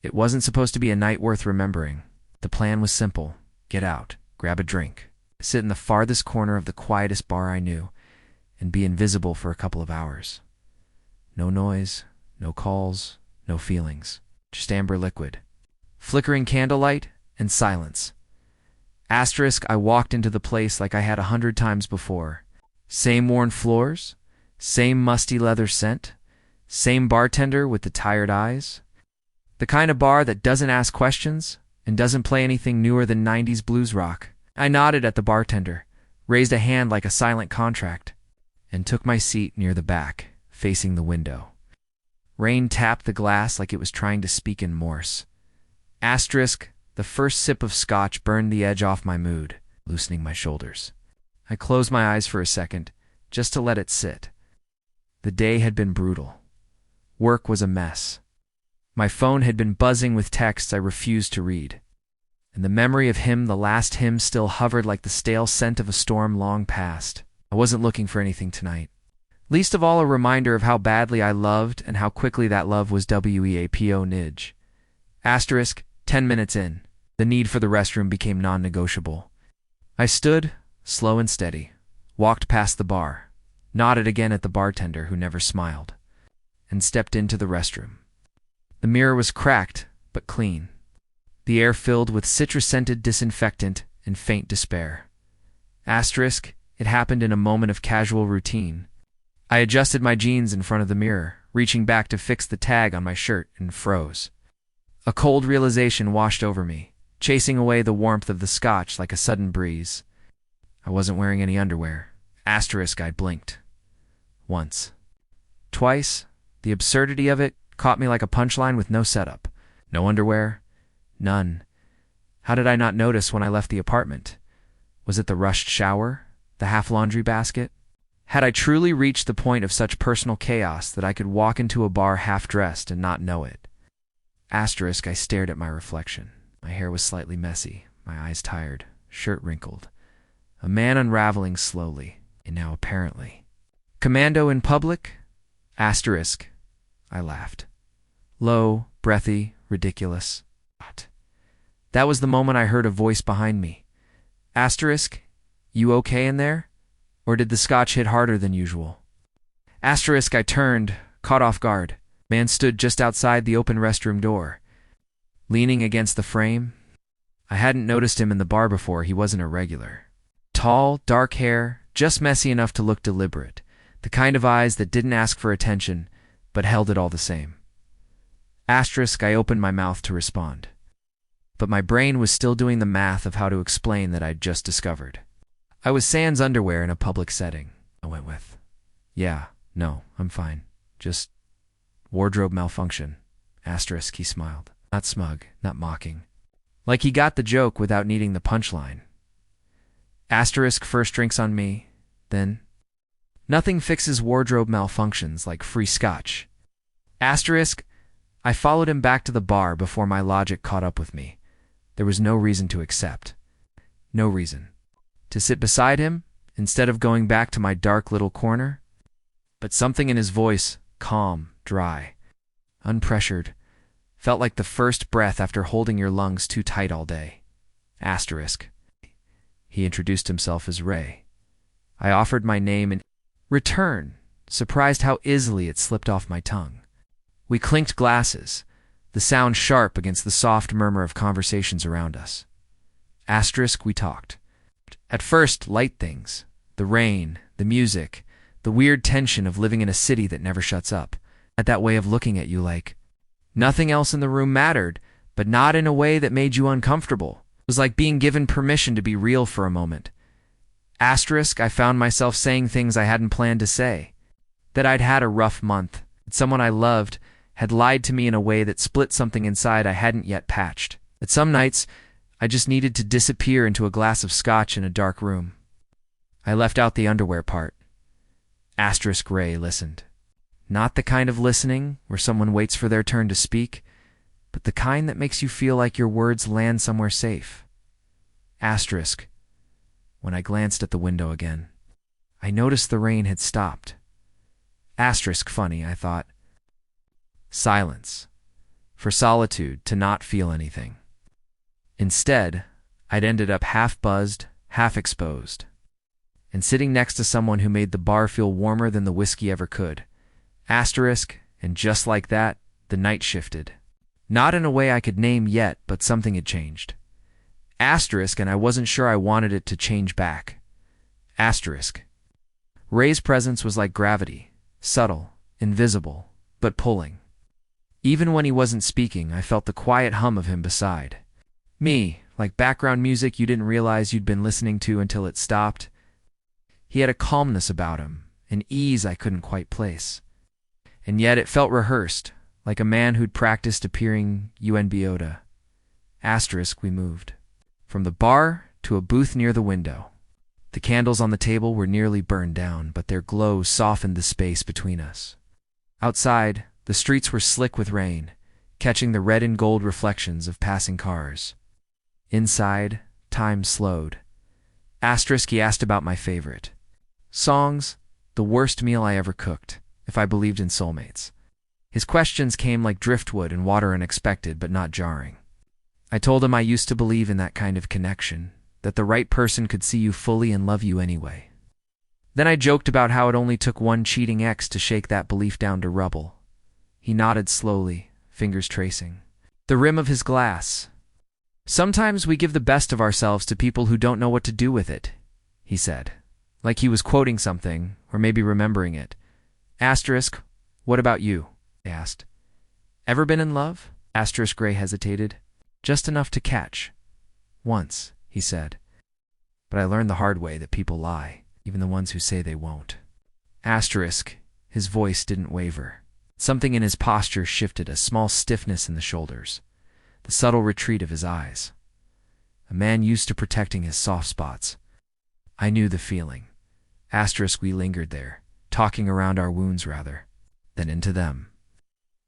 It wasn't supposed to be a night worth remembering. The plan was simple. Get out, grab a drink, sit in the farthest corner of the quietest bar I knew, and be invisible for a couple of hours. No noise, no calls, no feelings. Just amber liquid. Flickering candlelight and silence. Asterisk, I walked into the place like I had 100 times before. Same worn floors, same musty leather scent, same bartender with the tired eyes. The kind of bar that doesn't ask questions and doesn't play anything newer than 90s blues rock. I nodded at the bartender, raised a hand like a silent contract, and took my seat near the back, facing the window. Rain tapped the glass like it was trying to speak in Morse. Asterisk, the first sip of scotch burned the edge off my mood, loosening my shoulders. I closed my eyes for a second, just to let it sit. The day had been brutal. Work was a mess. My phone had been buzzing with texts I refused to read. And the memory of him, the last hymn, still hovered like the stale scent of a storm long past. I wasn't looking for anything tonight. Least of all a reminder of how badly I loved and how quickly that love was weapo Asterisk, 10 minutes in. The need for the restroom became non-negotiable. I stood, slow and steady, walked past the bar, nodded again at the bartender who never smiled, and stepped into the restroom. The mirror was cracked, but clean. The air filled with citrus-scented disinfectant and faint despair. Asterisk, it happened in a moment of casual routine. I adjusted my jeans in front of the mirror, reaching back to fix the tag on my shirt, and froze. A cold realization washed over me, chasing away the warmth of the scotch like a sudden breeze. I wasn't wearing any underwear. Asterisk, I blinked. Once. Twice, the absurdity of it caught me like a punchline with no setup. No underwear. None. How did I not notice when I left the apartment? Was it the rushed shower? The half-laundry basket? Had I truly reached the point of such personal chaos that I could walk into a bar half-dressed and not know it? Asterisk, I stared at my reflection. My hair was slightly messy, my eyes tired, shirt wrinkled. A man unraveling slowly, and now apparently. Commando in public? Asterisk. I laughed. Low, breathy, ridiculous. That was the moment I heard a voice behind me. Asterisk, you okay in there? Or did the scotch hit harder than usual? Asterisk, I turned, caught off guard. Man stood just outside the open restroom door. Leaning against the frame. I hadn't noticed him in the bar before. He wasn't a regular. Tall, dark hair, just messy enough to look deliberate. The kind of eyes that didn't ask for attention, but held it all the same. Asterisk, I opened my mouth to respond. But my brain was still doing the math of how to explain that I'd just discovered. I was sans underwear in a public setting, I went with. Yeah, no, I'm fine. Just wardrobe malfunction. Asterisk, he smiled. Not smug, not mocking. Like he got the joke without needing the punchline. Asterisk, first drinks on me, then. Nothing fixes wardrobe malfunctions like free scotch. Asterisk, I followed him back to the bar before my logic caught up with me. There was no reason to accept. No reason. To sit beside him, instead of going back to my dark little corner? But something in his voice, calm, dry, unpressured, felt like the first breath after holding your lungs too tight all day. Asterisk. He introduced himself as Ray. I offered my name in return, surprised how easily it slipped off my tongue. We clinked glasses, the sound sharp against the soft murmur of conversations around us. Asterisk, we talked. At first, light things. The rain, the music, the weird tension of living in a city that never shuts up. Had that way of looking at you like nothing else in the room mattered, but not in a way that made you uncomfortable. It was like being given permission to be real for a moment. Asterisk, I found myself saying things I hadn't planned to say. That I'd had a rough month, that someone I loved had lied to me in a way that split something inside I hadn't yet patched. That some nights, I just needed to disappear into a glass of scotch in a dark room. I left out the underwear part. Asterisk Ray listened. Not the kind of listening where someone waits for their turn to speak, but the kind that makes you feel like your words land somewhere safe. Asterisk. When I glanced at the window again, I noticed the rain had stopped. Asterisk funny, I thought. Silence. for solitude, to not feel anything. Instead, I'd ended up half buzzed, half exposed, and sitting next to someone who made the bar feel warmer than the whiskey ever could. Asterisk, and just like that, the night shifted. Not in a way I could name yet, but something had changed. Asterisk, and I wasn't sure I wanted it to change back. Asterisk. Ray's presence was like gravity, subtle, invisible, but pulling. Even when he wasn't speaking, I felt the quiet hum of him beside me, like background music you didn't realize you'd been listening to until it stopped. He had a calmness about him, an ease I couldn't quite place. And yet it felt rehearsed, like a man who'd practiced appearing unbiota. Asterisk, we moved. From the bar to a booth near the window. The candles on the table were nearly burned down, but their glow softened the space between us. Outside, the streets were slick with rain, catching the red and gold reflections of passing cars. Inside, time slowed. Asterisk, he asked about my favorite songs, the worst meal I ever cooked, if I believed in soulmates. His questions came like driftwood and water, unexpected but not jarring. I told him I used to believe in that kind of connection, that the right person could see you fully and love you anyway. Then I joked about how it only took one cheating ex to shake that belief down to rubble. He nodded slowly, fingers tracing the rim of his glass. Sometimes we give the best of ourselves to people who don't know what to do with it, he said, like he was quoting something, or maybe remembering it. Asterisk, what about you? I asked. Ever been in love? Asterisk Gray hesitated. Just enough to catch. Once, he said. But I learned the hard way that people lie, even the ones who say they won't. Asterisk, his voice didn't waver. Something in his posture shifted, a small stiffness in the shoulders, the subtle retreat of his eyes. A man used to protecting his soft spots. I knew the feeling. Asterisk, we lingered there, talking around our wounds rather, than into them.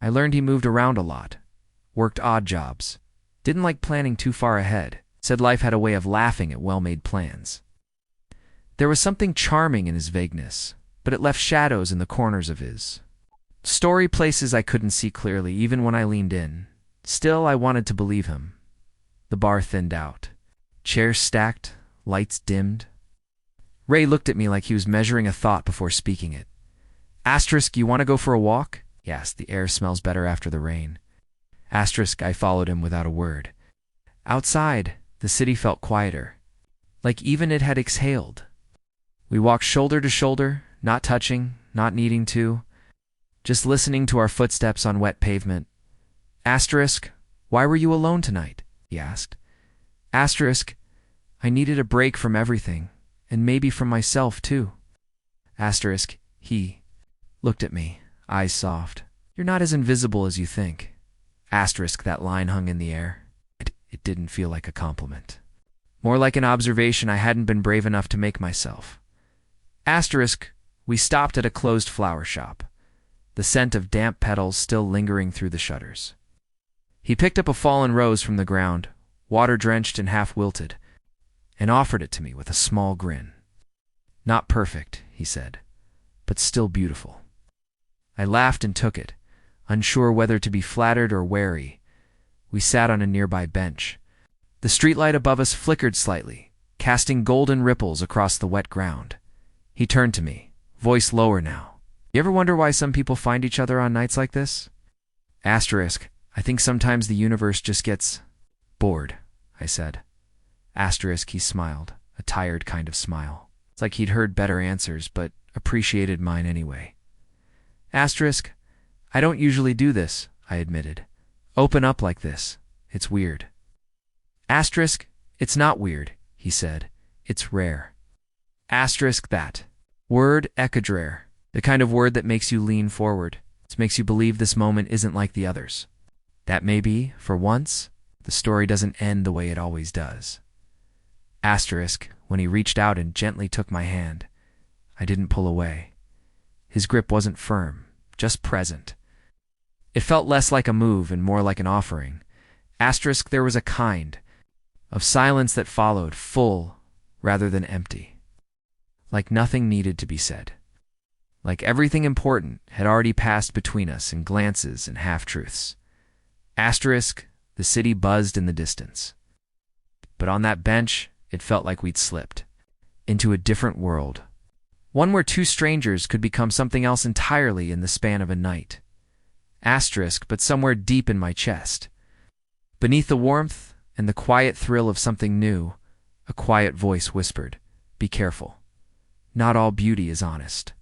I learned he moved around a lot, worked odd jobs, didn't like planning too far ahead, said life had a way of laughing at well-made plans. There was something charming in his vagueness, but it left shadows in the corners of his story, places I couldn't see clearly even when I leaned in. Still, I wanted to believe him. The bar thinned out. Chairs stacked, lights dimmed. Ray looked at me like he was measuring a thought before speaking it. Asterisk, you want to go for a walk? He asked. The air smells better after the rain. Asterisk, I followed him without a word. Outside, the city felt quieter, like even it had exhaled. We walked shoulder to shoulder, not touching, not needing to, just listening to our footsteps on wet pavement. Asterisk, why were you alone tonight? He asked. Asterisk, I needed a break from everything, and maybe from myself too. Asterisk, he looked at me, eyes soft. You're not as invisible as you think. Asterisk, that line hung in the air. It didn't feel like a compliment. More like an observation I hadn't been brave enough to make myself. Asterisk, we stopped at a closed flower shop, the scent of damp petals still lingering through the shutters. He picked up a fallen rose from the ground, water-drenched and half-wilted, and offered it to me with a small grin. Not perfect, he said, but still beautiful. I laughed and took it, unsure whether to be flattered or wary. We sat on a nearby bench. The streetlight above us flickered slightly, casting golden ripples across the wet ground. He turned to me, voice lower now. You ever wonder why some people find each other on nights like this? Asterisk, I think sometimes the universe just gets bored, I said. Asterisk, he smiled, a tired kind of smile. It's like he'd heard better answers, but appreciated mine anyway. Asterisk, I don't usually do this, I admitted. Open up like this. It's weird. Asterisk, it's not weird, he said. It's rare. Asterisk, that word, ekadrere, the kind of word that makes you lean forward. It makes you believe this moment isn't like the others. That maybe, for once, the story doesn't end the way it always does. Asterisk, when he reached out and gently took my hand, I didn't pull away. His grip wasn't firm, just present. It felt less like a move and more like an offering. Asterisk, there was a kind of silence that followed, full rather than empty. Like nothing needed to be said. Like everything important had already passed between us in glances and half-truths. Asterisk, the city buzzed in the distance. But on that bench, it felt like we'd slipped into a different world. One where two strangers could become something else entirely in the span of a night. Asterisk, but somewhere deep in my chest, beneath the warmth and the quiet thrill of something new, a quiet voice whispered, "Be careful. Not all beauty is honest.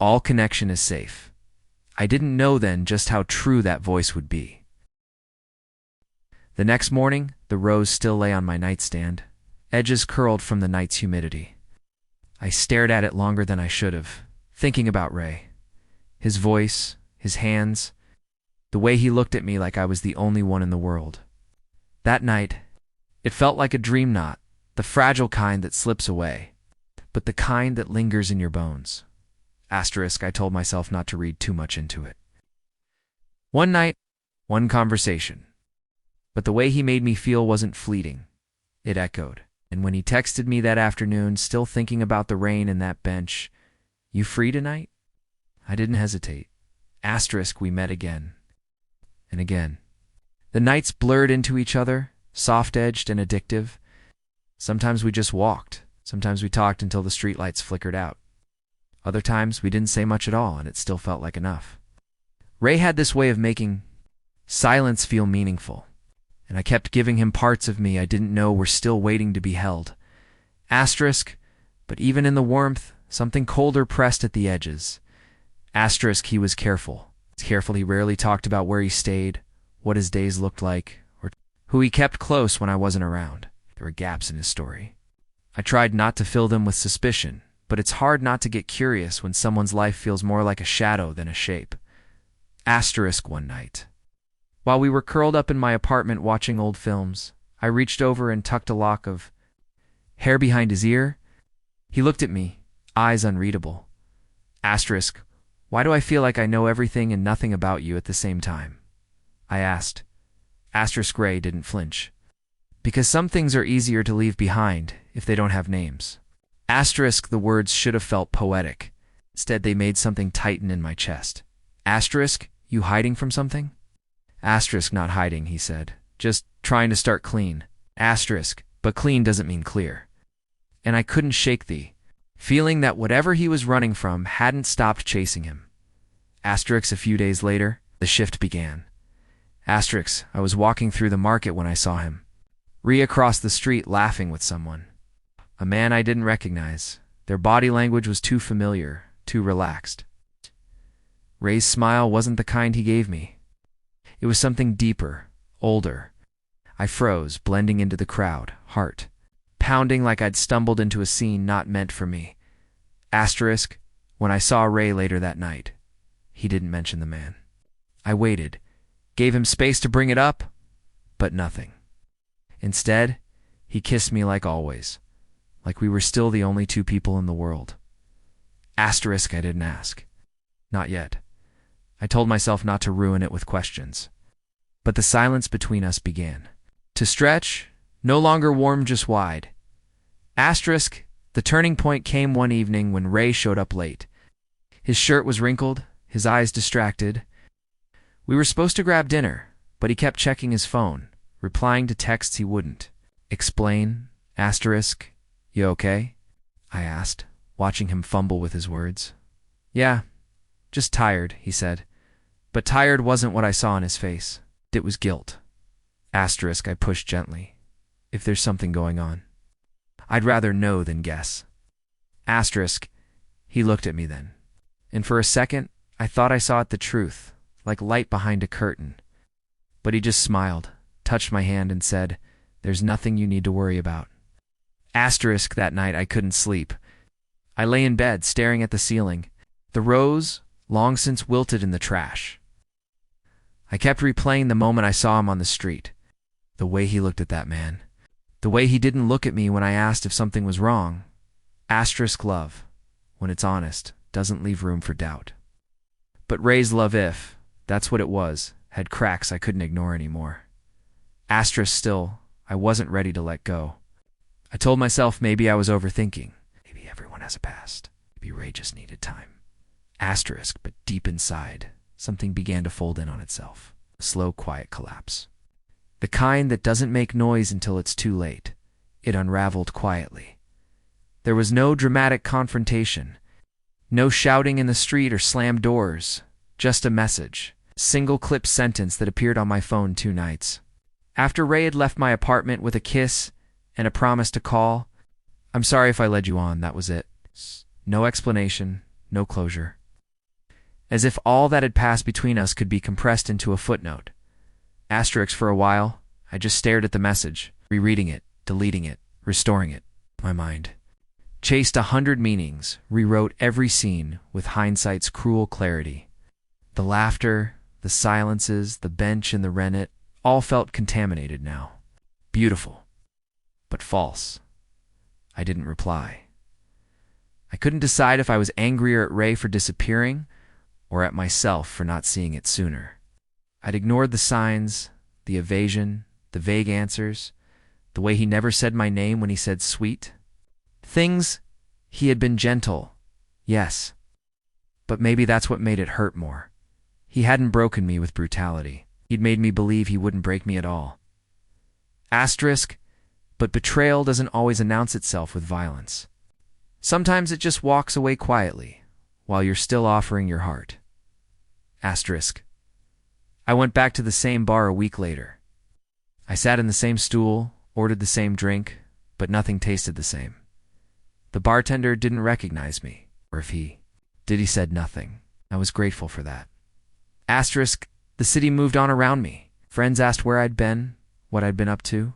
All connection is safe." I didn't know then just how true that voice would be. The next morning, the rose still lay on my nightstand, edges curled from the night's humidity. I stared at it longer than I should have, thinking about Ray. His voice, his hands, the way he looked at me like I was the only one in the world. That night, it felt like a dream, not the fragile kind that slips away, but the kind that lingers in your bones. Asterisk, I told myself not to read too much into it. One night, one conversation. But the way he made me feel wasn't fleeting. It echoed. And when he texted me that afternoon, still thinking about the rain and that bench, "You free tonight?" I didn't hesitate. Asterisk, we met again. And again. The nights blurred into each other, soft-edged and addictive. Sometimes we just walked. Sometimes we talked until the streetlights flickered out. Other times we didn't say much at all, and it still felt like enough. Ray had this way of making silence feel meaningful, and I kept giving him parts of me I didn't know were still waiting to be held. Asterisk, but even in the warmth, something colder pressed at the edges. Asterisk, he was careful. Careful, he rarely talked about where he stayed, what his days looked like, or who he kept close when I wasn't around. There were gaps in his story. I tried not to fill them with suspicion, but it's hard not to get curious when someone's life feels more like a shadow than a shape. Asterisk, one night, while we were curled up in my apartment watching old films, I reached over and tucked a lock of hair behind his ear. He looked at me, eyes unreadable. Asterisk, why do I feel like I know everything and nothing about you at the same time? I asked. Asterisk, Ray didn't flinch. Because some things are easier to leave behind if they don't have names. Asterisk, the words should have felt poetic. Instead, they made something tighten in my chest. Asterisk, you hiding from something? Asterisk, not hiding, he said. Just trying to start clean. Asterisk, but clean doesn't mean clear. And I couldn't shake the feeling that whatever he was running from hadn't stopped chasing him. Asterisk, a few days later, the shift began. Asterisk, I was walking through the market when I saw him. Ray across the street laughing with someone. A man I didn't recognize. Their body language was too familiar, too relaxed. Ray's smile wasn't the kind he gave me. It was something deeper, older. I froze, blending into the crowd, heart pounding like I'd stumbled into a scene not meant for me. Asterisk, when I saw Ray later that night, he didn't mention the man. I waited, gave him space to bring it up, but nothing. Instead, he kissed me like always, like we were still the only two people in the world. Asterisk, I didn't ask. Not yet. I told myself not to ruin it with questions. But the silence between us began to stretch, no longer warm, just wide. Asterisk, the turning point came one evening when Ray showed up late. His shirt was wrinkled, his eyes distracted. We were supposed to grab dinner, but he kept checking his phone, replying to texts he wouldn't. Explain, asterisk, you okay? I asked, watching him fumble with his words. Yeah, just tired, he said. But tired wasn't what I saw in his face. It was guilt. Asterisk, I pushed gently. If there's something going on. I'd rather know than guess. Asterisk, he looked at me then. And for a second, I thought I saw it the truth, like light behind a curtain. But he just smiled, touched my hand and said, "There's nothing you need to worry about." Asterisk, that night I couldn't sleep. I lay in bed, staring at the ceiling. The rose, long since wilted in the trash. I kept replaying the moment I saw him on the street. The way he looked at that man. The way he didn't look at me when I asked if something was wrong. Asterisk, love, when it's honest, doesn't leave room for doubt. But Ray's love, if that's what it was, had cracks I couldn't ignore anymore. Asterisk, still, I wasn't ready to let go. I told myself maybe I was overthinking. Maybe everyone has a past. Maybe Ray just needed time. Asterisk, but deep inside, something began to fold in on itself. A slow, quiet collapse. The kind that doesn't make noise until it's too late. It unraveled quietly. There was no dramatic confrontation. No shouting in the street or slammed doors. Just a message. Single clip sentence that appeared on my phone 2 nights. After Ray had left my apartment with a kiss and a promise to call, "I'm sorry if I led you on," that was it. No explanation, no closure. As if all that had passed between us could be compressed into a footnote. Asterisk for a while, I just stared at the message, rereading it, deleting it, restoring it. My mind chased 100 meanings, rewrote every scene with hindsight's cruel clarity. The laughter, the silences, the bench and the rennet, all felt contaminated now. Beautiful, but false. I didn't reply. I couldn't decide if I was angrier at Ray for disappearing or at myself for not seeing it sooner. I'd ignored the signs, the evasion, the vague answers, the way he never said my name when he said sweet. Things he had been gentle, yes, but maybe that's what made it hurt more. He hadn't broken me with brutality. He'd made me believe he wouldn't break me at all. Asterisk, but betrayal doesn't always announce itself with violence. Sometimes it just walks away quietly, while you're still offering your heart. Asterisk. I went back to the same bar a week later. I sat in the same stool, ordered the same drink, but nothing tasted the same. The bartender didn't recognize me, or if he did, he said nothing. I was grateful for that. Asterisk, the city moved on around me. Friends asked where I'd been, what I'd been up to.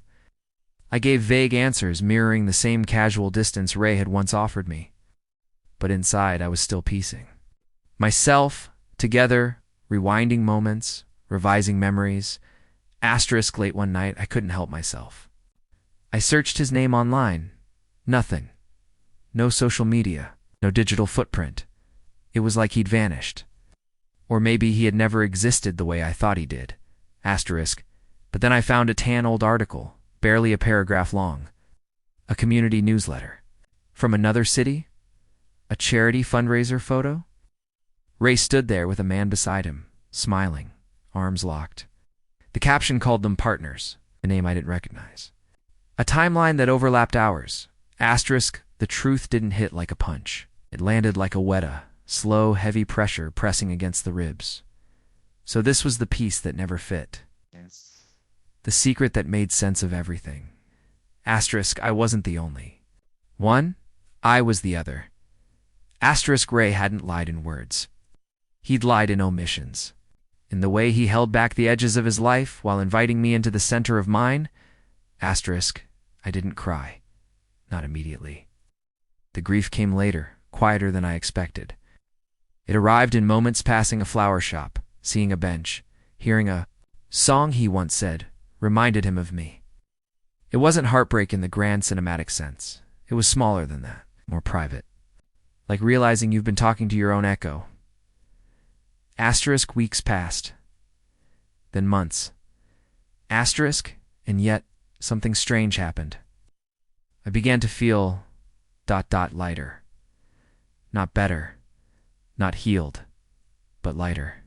I gave vague answers mirroring the same casual distance Ray had once offered me. But inside, I was still piecing. Myself, together, rewinding moments, revising memories. Asterisk late one night, I couldn't help myself. I searched his name online. Nothing. No social media. No digital footprint. It was like he'd vanished. Or maybe he had never existed the way I thought he did. Asterisk. But then I found a tan old article, barely a paragraph long. A community newsletter. From another city? A charity fundraiser photo? Ray stood there with a man beside him, smiling, arms locked. The caption called them partners, a name I didn't recognize. A timeline that overlapped ours. Asterisk, the truth didn't hit like a punch. It landed like a weta, slow, heavy pressure pressing against the ribs. So this was the piece that never fit. Yes. The secret that made sense of everything. Asterisk, I wasn't the only one. I was the other. Asterisk, Ray hadn't lied in words. He'd lied in omissions. In the way he held back the edges of his life while inviting me into the center of mine. Asterisk, I didn't cry. Not immediately. The grief came later, quieter than I expected. It arrived in moments passing a flower shop, seeing a bench, hearing a song he once said, reminded him of me. It wasn't heartbreak in the grand cinematic sense. It was smaller than that, more private. Like realizing you've been talking to your own echo. Asterisk, weeks passed. Then months. Asterisk, and yet something strange happened. I began to feel ... lighter. Not better, not healed, but lighter.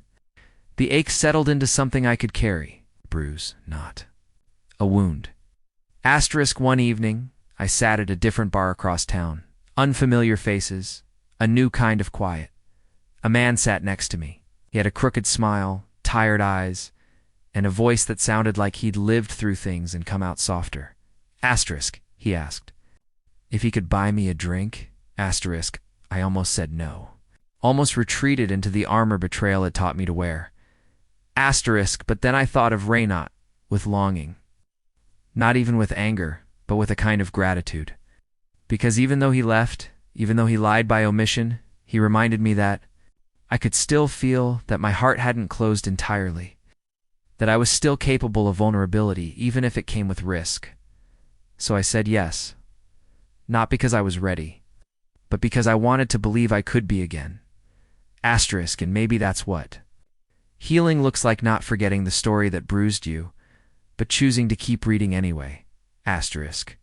The ache settled into something I could carry. Bruise, not. A wound. Asterisk, one evening, I sat at a different bar across town. Unfamiliar faces, a new kind of quiet. A man sat next to me. He had a crooked smile, tired eyes, and a voice that sounded like he'd lived through things and come out softer. Asterisk, he asked. If he could buy me a drink? Asterisk, I almost said no. Almost retreated into the armor betrayal had taught me to wear. Asterisk, but then I thought of Raynot, with longing. Not even with anger, but with a kind of gratitude. Because even though he left, even though he lied by omission, he reminded me that I could still feel that my heart hadn't closed entirely, that I was still capable of vulnerability even if it came with risk. So I said yes, not because I was ready, but because I wanted to believe I could be again. Asterisk, and maybe that's what healing looks like, not forgetting the story that bruised you, but choosing to keep reading anyway. Asterisk.